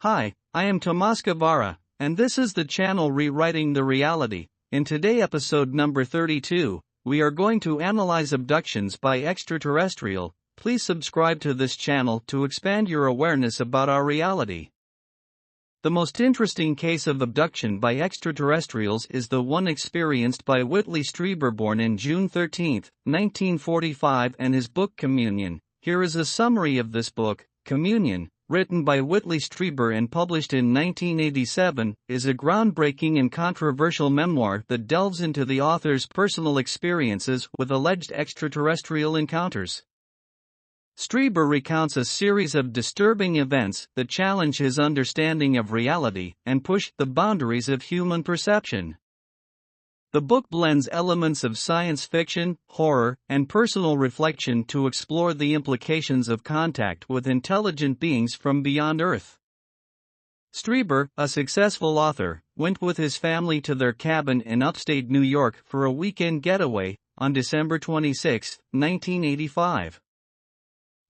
Hi, I am Tomas Guevara, and this is the channel Rewriting the Reality. In today's episode number 32, we are going to analyze abductions by extraterrestrial. Please subscribe to this channel to expand your awareness about our reality. The most interesting case of abduction by extraterrestrials is the one experienced by Whitley Strieber, born in June 13, 1945, and his book Communion. Here is a summary of this book. Communion, written by Whitley Strieber and published in 1987, is a groundbreaking and controversial memoir that delves into the author's personal experiences with alleged extraterrestrial encounters. Strieber recounts a series of disturbing events that challenge his understanding of reality and push the boundaries of human perception. The book blends elements of science fiction, horror, and personal reflection to explore the implications of contact with intelligent beings from beyond Earth. Strieber, a successful author, went with his family to their cabin in upstate New York for a weekend getaway on December 26, 1985.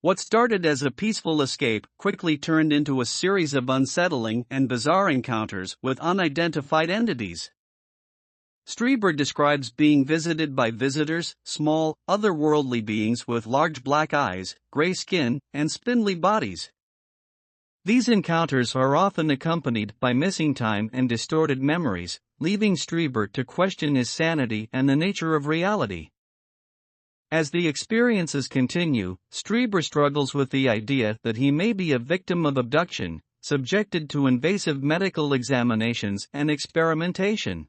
What started as a peaceful escape quickly turned into a series of unsettling and bizarre encounters with unidentified entities. Strieber describes being visited by visitors, small, otherworldly beings with large black eyes, gray skin, and spindly bodies. These encounters are often accompanied by missing time and distorted memories, leaving Strieber to question his sanity and the nature of reality. As the experiences continue, Strieber struggles with the idea that he may be a victim of abduction, subjected to invasive medical examinations and experimentation.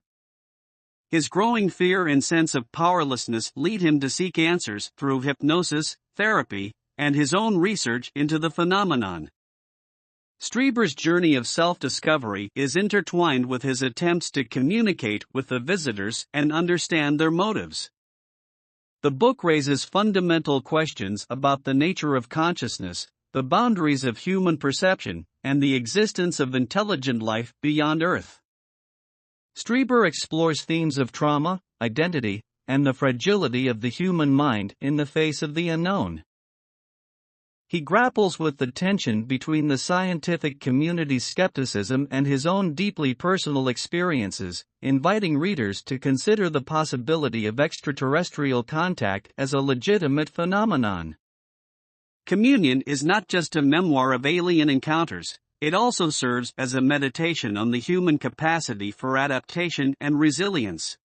His growing fear and sense of powerlessness lead him to seek answers through hypnosis, therapy, and his own research into the phenomenon. Strieber's journey of self-discovery is intertwined with his attempts to communicate with the visitors and understand their motives. The book raises fundamental questions about the nature of consciousness, the boundaries of human perception, and the existence of intelligent life beyond Earth. Strieber explores themes of trauma, identity, and the fragility of the human mind in the face of the unknown. He grapples with the tension between the scientific community's skepticism and his own deeply personal experiences, inviting readers to consider the possibility of extraterrestrial contact as a legitimate phenomenon. Communion is not just a memoir of alien encounters. It also serves as a meditation on the human capacity for adaptation and resilience.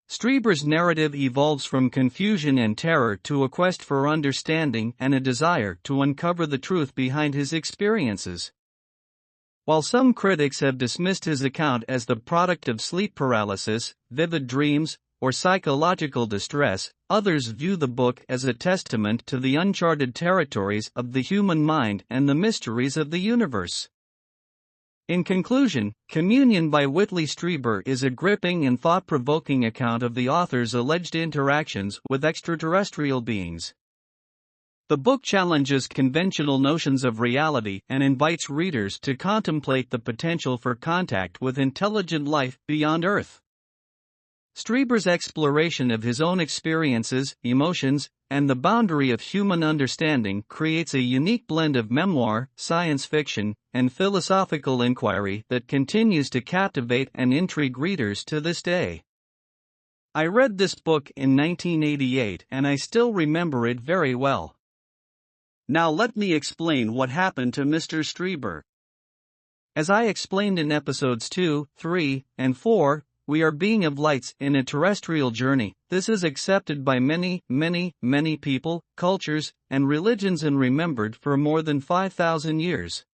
Strieber's narrative evolves from confusion and terror to a quest for understanding and a desire to uncover the truth behind his experiences. While some critics have dismissed his account as the product of sleep paralysis, vivid dreams, or psychological distress, others view the book as a testament to the uncharted territories of the human mind and the mysteries of the universe. In conclusion, Communion by Whitley Strieber is a gripping and thought-provoking account of the author's alleged interactions with extraterrestrial beings. The book challenges conventional notions of reality and invites readers to contemplate the potential for contact with intelligent life beyond Earth. Strieber's exploration of his own experiences, emotions, and the boundary of human understanding creates a unique blend of memoir, science fiction, and philosophical inquiry that continues to captivate and intrigue readers to this day. I read this book in 1988 and I still remember it very well. Now let me explain what happened to Mr. Strieber. As I explained in episodes 2, 3, and 4, we are being of lights in a terrestrial journey. This is accepted by many people, cultures, and religions and remembered for more than 5,000 years.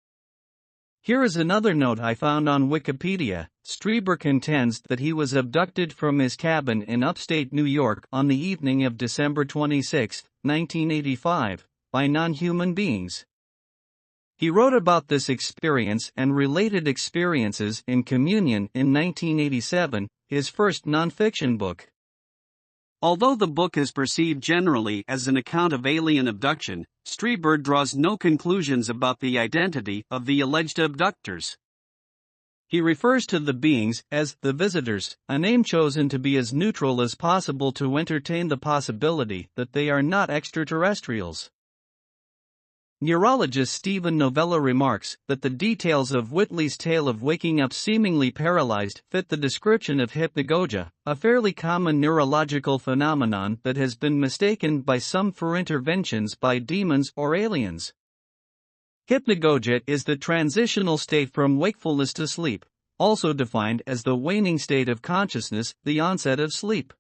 Here is another note I found on Wikipedia. Strieber contends that he was abducted from his cabin in upstate New York on the evening of December 26, 1985, by non-human beings. He wrote about this experience and related experiences in Communion in 1987, his first non-fiction book. Although the book is perceived generally as an account of alien abduction, Strieber draws no conclusions about the identity of the alleged abductors. He refers to the beings as the visitors, a name chosen to be as neutral as possible to entertain the possibility that they are not extraterrestrials. Neurologist Stephen Novella remarks that the details of Whitley's tale of waking up seemingly paralyzed fit the description of hypnagogia, a fairly common neurological phenomenon that has been mistaken by some for interventions by demons or aliens. Hypnagogia is the transitional state from wakefulness to sleep, also defined as the waning state of consciousness, the onset of sleep.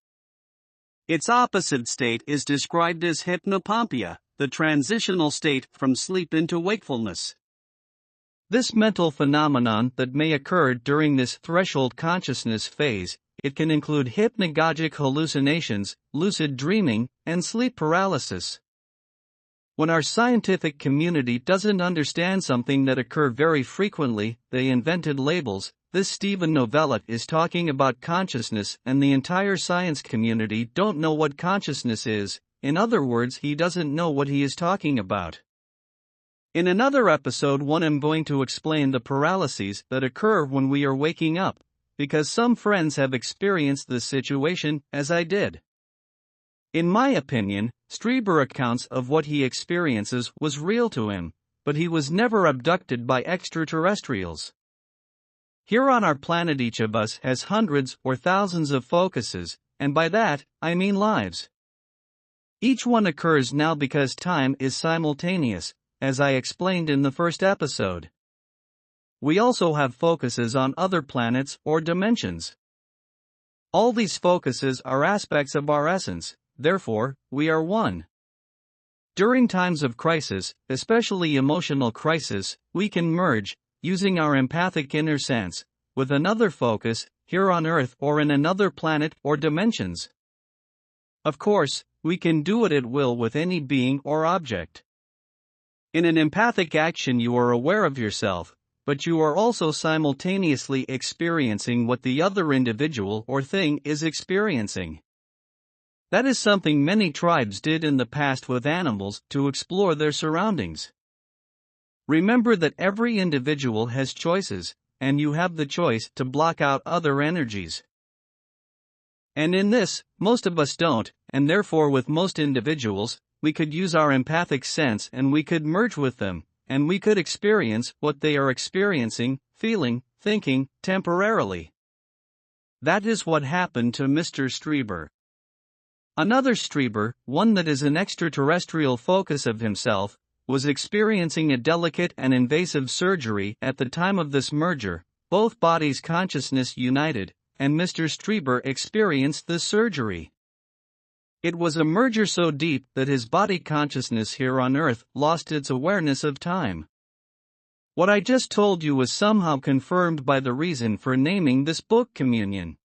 Its opposite state is described as hypnopompia, the transitional state from sleep into wakefulness. This mental phenomenon that may occur during this threshold consciousness phase, it can include hypnagogic hallucinations, lucid dreaming, and sleep paralysis. When our scientific community doesn't understand something that occurs very frequently, they invented labels. This Stephen Novella is talking about consciousness, and the entire science community don't know what consciousness is. In other words, he doesn't know what he is talking about. In another episode I'm going to explain the paralyses that occur when we are waking up, because some friends have experienced this situation, as I did. In my opinion, Strieber accounts of what he experiences was real to him, but he was never abducted by extraterrestrials. Here on our planet each of us has hundreds or thousands of focuses, and by that, I mean lives. Each one occurs now because time is simultaneous, as I explained in the first episode. We also have focuses on other planets or dimensions. All these focuses are aspects of our essence, therefore, we are one. During times of crisis, especially emotional crisis, we can merge, using our empathic inner sense, with another focus, here on Earth or in another planet or dimensions. Of course, we can do it at will with any being or object. In an empathic action, you are aware of yourself, but you are also simultaneously experiencing what the other individual or thing is experiencing. That is something many tribes did in the past with animals to explore their surroundings. Remember that every individual has choices, and you have the choice to block out other energies. And in this, most of us don't, and therefore with most individuals, we could use our empathic sense and we could merge with them, and we could experience what they are experiencing, feeling, thinking, temporarily. That is what happened to Mr. Strieber. Another Strieber, one that is an extraterrestrial focus of himself, was experiencing a delicate and invasive surgery at the time of this merger. Both bodies' consciousness united, and Mr. Strieber experienced this surgery. It was a merger so deep that his body consciousness here on Earth lost its awareness of time. What I just told you was somehow confirmed by the reason for naming this book Communion.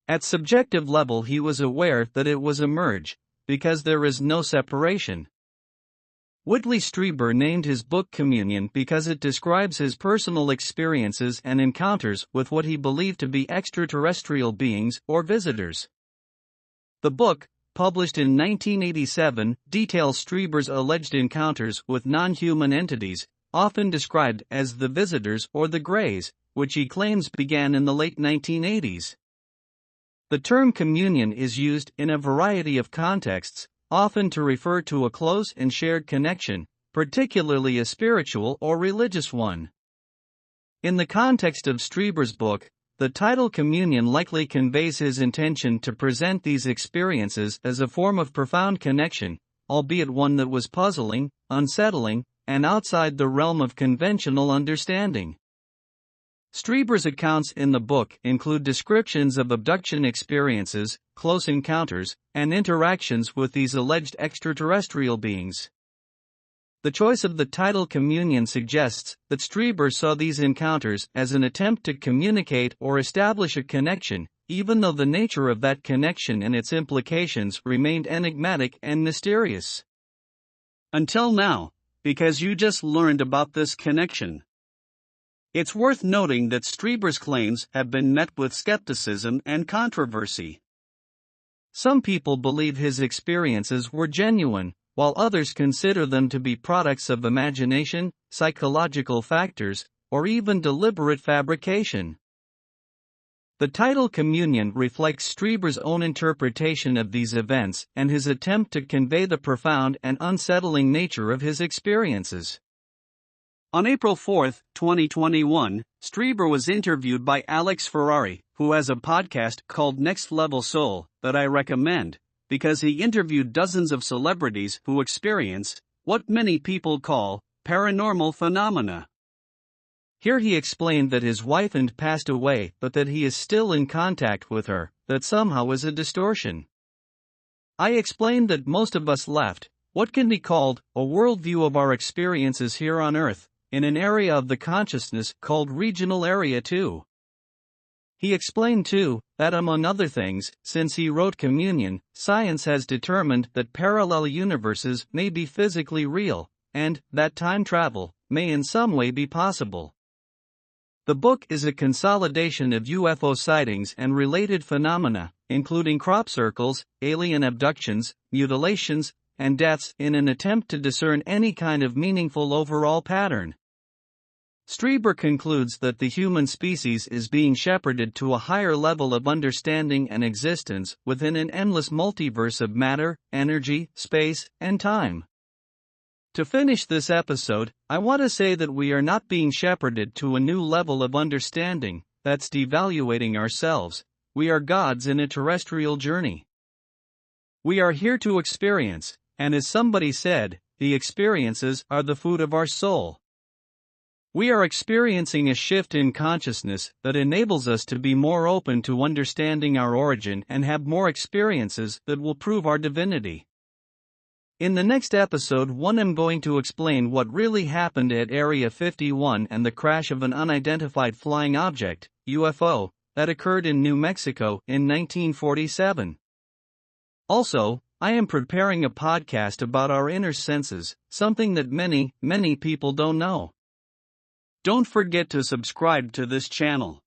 At subjective level, he was aware that it was a merge, because there is no separation. Whitley Strieber named his book Communion because it describes his personal experiences and encounters with what he believed to be extraterrestrial beings or visitors. The book, published in 1987, details Strieber's alleged encounters with non-human entities, often described as the visitors or the Greys, which he claims began in the late 1980s. The term communion is used in a variety of contexts, often to refer to a close and shared connection, particularly a spiritual or religious one. In the context of Strieber's book, the title Communion likely conveys his intention to present these experiences as a form of profound connection, albeit one that was puzzling, unsettling, and outside the realm of conventional understanding. Strieber's accounts in the book include descriptions of abduction experiences, close encounters, and interactions with these alleged extraterrestrial beings. The choice of the title Communion suggests that Strieber saw these encounters as an attempt to communicate or establish a connection, even though the nature of that connection and its implications remained enigmatic and mysterious. Until now, because you just learned about this connection. It's worth noting that Strieber's claims have been met with skepticism and controversy. Some people believe his experiences were genuine, while others consider them to be products of imagination, psychological factors, or even deliberate fabrication. The title Communion reflects Strieber's own interpretation of these events and his attempt to convey the profound and unsettling nature of his experiences. On April 4, 2021, Strieber was interviewed by Alex Ferrari, who has a podcast called Next Level Soul that I recommend, because he interviewed dozens of celebrities who experience what many people call paranormal phenomena. Here he explained that his wife had passed away but that he is still in contact with her, that somehow is a distortion. I explained that most of us left what can be called a worldview of our experiences here on Earth, in an area of the consciousness called regional area 2. He explained too, that among other things, since he wrote Communion, science has determined that parallel universes may be physically real, and that time travel may in some way be possible. The book is a consolidation of UFO sightings and related phenomena, including crop circles, alien abductions, mutilations, and deaths, in an attempt to discern any kind of meaningful overall pattern. Strieber concludes that the human species is being shepherded to a higher level of understanding and existence within an endless multiverse of matter, energy, space, and time. To finish this episode, I want to say that we are not being shepherded to a new level of understanding that's devaluating ourselves. We are gods in a terrestrial journey. We are here to experience, and as somebody said, the experiences are the food of our soul. We are experiencing a shift in consciousness that enables us to be more open to understanding our origin and have more experiences that will prove our divinity. In the next episode, I'm going to explain what really happened at Area 51 and the crash of an unidentified flying object, UFO, that occurred in New Mexico in 1947. Also, I am preparing a podcast about our inner senses, something that many people don't know. Don't forget to subscribe to this channel.